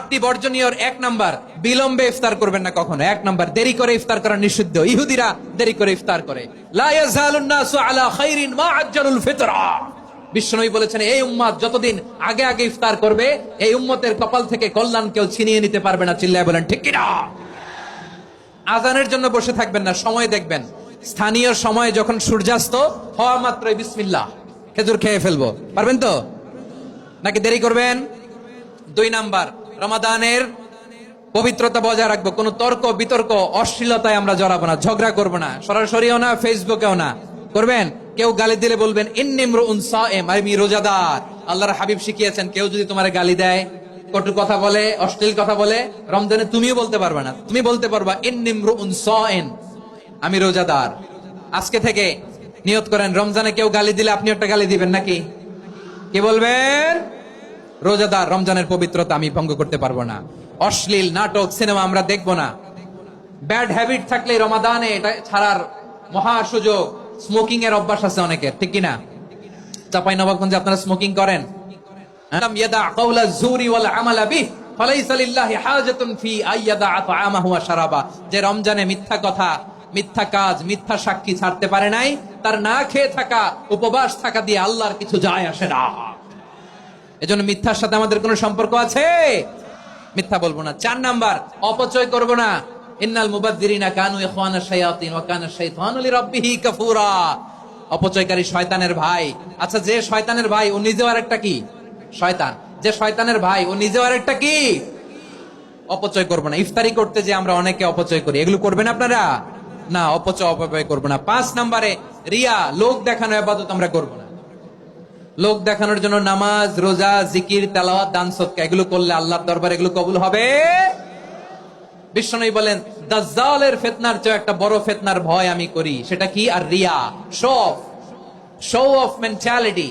8টি বর্জনীয়র 1 নাম্বার, বিলম্বে ইফতার করবেন না কখনো। 1 নাম্বার, দেরি করে ইফতার করা নিষিদ্ধ। ইহুদিরা দেরি করে ইফতার করে। লা ইয়াজালুন নাসু আলা খাইরিন মা আজ্জালুল ফিতরা। বিশ্বনবী বলেছেন, এই উম্মত যতদিন আগে আগে ইফতার করবে, এই উম্মতের কপাল থেকে কল্যাণ কেউ ছিনিয়ে নিতে পারবে না। চিল্লায় বলেন ঠিক কিনা? আজানের জন্য বসে থাকবেন না, সময় দেখবেন। স্থানীয় সময় যখন সূর্যাস্ত হওয়া মাত্রই বিসমিল্লাহ, খেজুর খেয়ে ফেলবো। পারবেন তো নাকি দেরি করবেন? 2 নাম্বার, রমাদানের পবিত্রতা বজায় রাখবো। কোনো তর্ক বিতর্ক অশ্লীলতায় আমরা জড়াবো না, ঝগড়া করবো না, সরাসরিও না, ফেসবুকেও না। করবেন কেউ গালি দিলে বলবেন ইন্নী ইমরুউন সায়েম, আমি রোজাদার। আল্লাহর হাবিব শিখিয়েছেন, কেউ যদি তোমারে গালি দেয়, কটু কথা বলে, অশ্লীল কথা বলে, রমজানে তুমিও বলতে পারবে না। তুমি বলতে পারবা ইন্নী ইমরুউন সায়েম, আমি রোজাদার। আজকে থেকে নিয়ত করেন, রমজানে কেউ গালি দিলে আপনি একটা গালি দিবেন নাকি? কি বলবেন? রোজাদার, রমজানের পবিত্রতা আমি ভঙ্গ করতে পারবো না। অশ্লীল নাটক সিনেমা আমরা দেখবো না। ব্যাড হ্যাবিট থাকলে রমাদানে এটা ছাড়ার মহা সুযোগ। স্মোকিং এর অভ্যাস আছে অনেকের, ঠিক কিনা? চাঁপাইনবাবগঞ্জে আপনারা স্মোকিং করেন? আলাম ইয়াদা কাওলা যুরি ওয়াল আমালা বিহি ফালাইসা লিল্লাহি হাজাতুন ফি আইয়াদা তাআমাহু ওয়া শারাবা। যে রমজানে মিথ্যা কথা, মিথ্যা কাজ, মিথ্যা সাক্ষী ছাড়তে পারে নাই, তার না খেয়ে থাকা, উপবাস থাকা দিয়ে আল্লাহর কিছু যায় আসে না। এজন্য মিথ্যার সাথে আমাদের কোনো সম্পর্ক আছে? মিথ্যা বলবো না। 4 নাম্বার, অপচয় করব না। ইন্নাল মুবাযযিরিনা কানু ইখওয়ানাশ শায়াতিন ওয়া কানা শাইতানু লিরাব্বিহি কাফুরা। অপচয়কারী শয়তানের ভাই। আচ্ছা, যে শয়তানের ভাই ও নিজেও আরেকটা কি? শয়তান। যে শয়তানের ভাই ও নিজেও আরেকটা কি? অপচয় করব না। ইফতারি করতে যে আমরা অনেকে অপচয় করি, এগুলো করবেন আপনারা না। অপচয় করব না। 5 নম্বরে, রিয়া, লোক দেখানো ইবাদত আমরা করব না। লোক দেখানোর জন্য নামাজ, রোজা, জিকির, তেলাওয়াত, দান সদকা এগুলো করলে আল্লাহর দরবারে এগুলো কবুল হবে? বিশ্বনবী বলেন, দাজ্জালের ফিতনার চেয়ে একটা বড় ফিতনার ভয় আমি করি। সেটা কি? আর রিয়া, শো অফ মেন্টালিটি,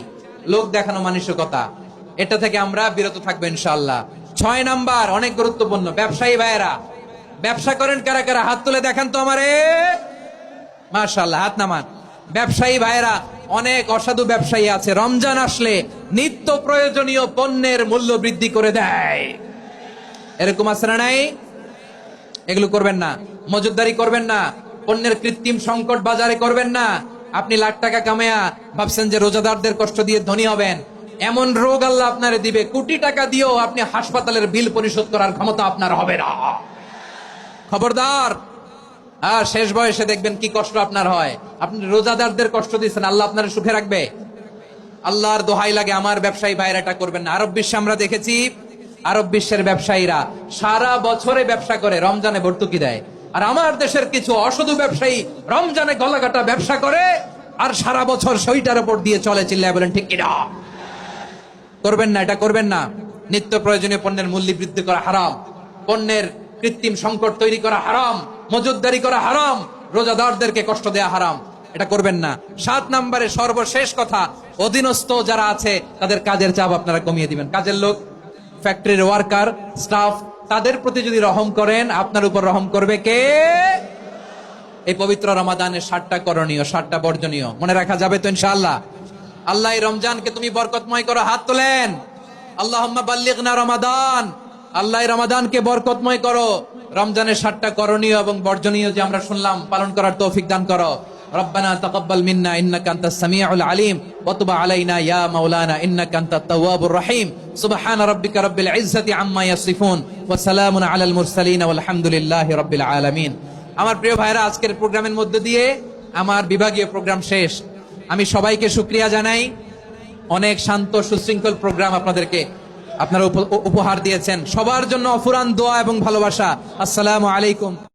লোক দেখানো মানসিকতা। এটা থেকে আমরা বিরত থাকবো ইনশাআল্লাহ। 6 নাম্বার, অনেক গুরুত্বপূর্ণ। ব্যবসায়ী ভাইয়েরা, ব্যবসা করেন কারা কারা? হাত তুলে দেখান তো আমারে। মাশাআল্লাহ, হাত নামান। ব্যবসায়ী ভাইয়েরা, অনেক অসাধু ব্যবসায়ী আছে, রমজান আসলে নিত্য প্রয়োজনীয় পণ্যের মূল্য বৃদ্ধি করে দেয়। এরকম আছে না নাই? এগুলো করবেন না। মজুদদারি করবেন না। পণ্যের কৃত্রিম সংকট বাজারে করবেন না। আপনি লাখ টাকা কামায়া ভাবছেন যে রোজাদারদের কষ্ট দিয়ে ধনী হবেন। এমন রোগ আল্লাহ আপনারে দিবে, কোটি টাকা দিয়েও আপনি হাসপাতালের বিল পরিশোধ করার ক্ষমতা আপনার হবে না। খবরদার। আর শেষ বয়সে দেখবেন কি কষ্ট আপনার হয়। আপনি রোজাদারদের কষ্ট দিচ্ছেন, আল্লাহ আপনার সুখে রাখবে? আল্লাহর দোহাই লাগে, আমার ব্যবসায়ী ভাইরা এটা করবেন না। আরব বিশ্বে আমরা দেখেছি, আরব বিশ্বের ব্যবসায়ীরা সারা বছরে ব্যবসা করে, রমজানে ভর্তুকি দেয়। আর আমার দেশের কিছু অসাধু ব্যবসায়ী রমজানে গলাকাটা ব্যবসা করে আর সারা বছর সইটার উপর দিয়ে চলে। চিল্লায় বলেন ঠিক কিনা? করবেন না, এটা করবেন না। নিত্য প্রয়োজনীয় পণ্যের মূল্য বৃদ্ধি করা হারাম, পণ্যের কৃত্রিম সংকট তৈরি করা হারাম, মজুদদারি করা হারাম, রোজাদারদেরকে কষ্ট দেয়া হারাম। এটা করবেন না। 7 নম্বরে সর্বশেষ কথা, অধীনস্থ যারা আছে তাদের কাজের চাপ আপনারা কমিয়ে দিবেন। কাজের লোক, ফ্যাক্টরির ওয়ার্কার, স্টাফ, তাদের প্রতি যদি রহম করেন, আপনার উপর রহম করবে কে? এই পবিত্র রমাদানের 7টা করণীয়, 7টা বর্জনীয় মনে রাখা যাবে তো ইনশাআল্লাহ? আল্লাহ এই রমজানকে তুমি বরকতময় করো। হাত তোলেন। আল্লাহুম্মা বাল্লিগনা রমাদান। আল্লাহ এই রমাদানকে বরকতময় করো। রমজানের 7টা করণীয় এবং বর্জনীয় যে আমরা শুনলাম, পালন করার তৌফিক দান করো। রব্বানা তাকাব্বাল মিন্না ইন্নাকা আনতাস সামিউল আলিম ওয়া তুব আলাইনা ইয়া মাওলানা ইন্নাকা আনতাত তাওয়াবুর রহিম। সুবহান রাব্বিকা রাব্বিল ইজ্জাতি আম্মা ইয়াসিফুন ওয়া সালামুন আলাল মুরসালিন ওয়াল হামদুলিল্লাহি রাব্বিল আলামিন। আমার প্রিয় ভাইরা, আজকের প্রোগ্রামের মধ্য দিয়ে আমার বিভাগীয় প্রোগ্রাম শেষ। আমি সবাইকে শুকরিয়া জানাই। অনেক শান্ত সুশৃঙ্খল প্রোগ্রাম আপনারা উপহার দিয়েছেন। সবার জন্য অফুরান দোয়া এবং ভালোবাসা। আসসালামু আলাইকুম।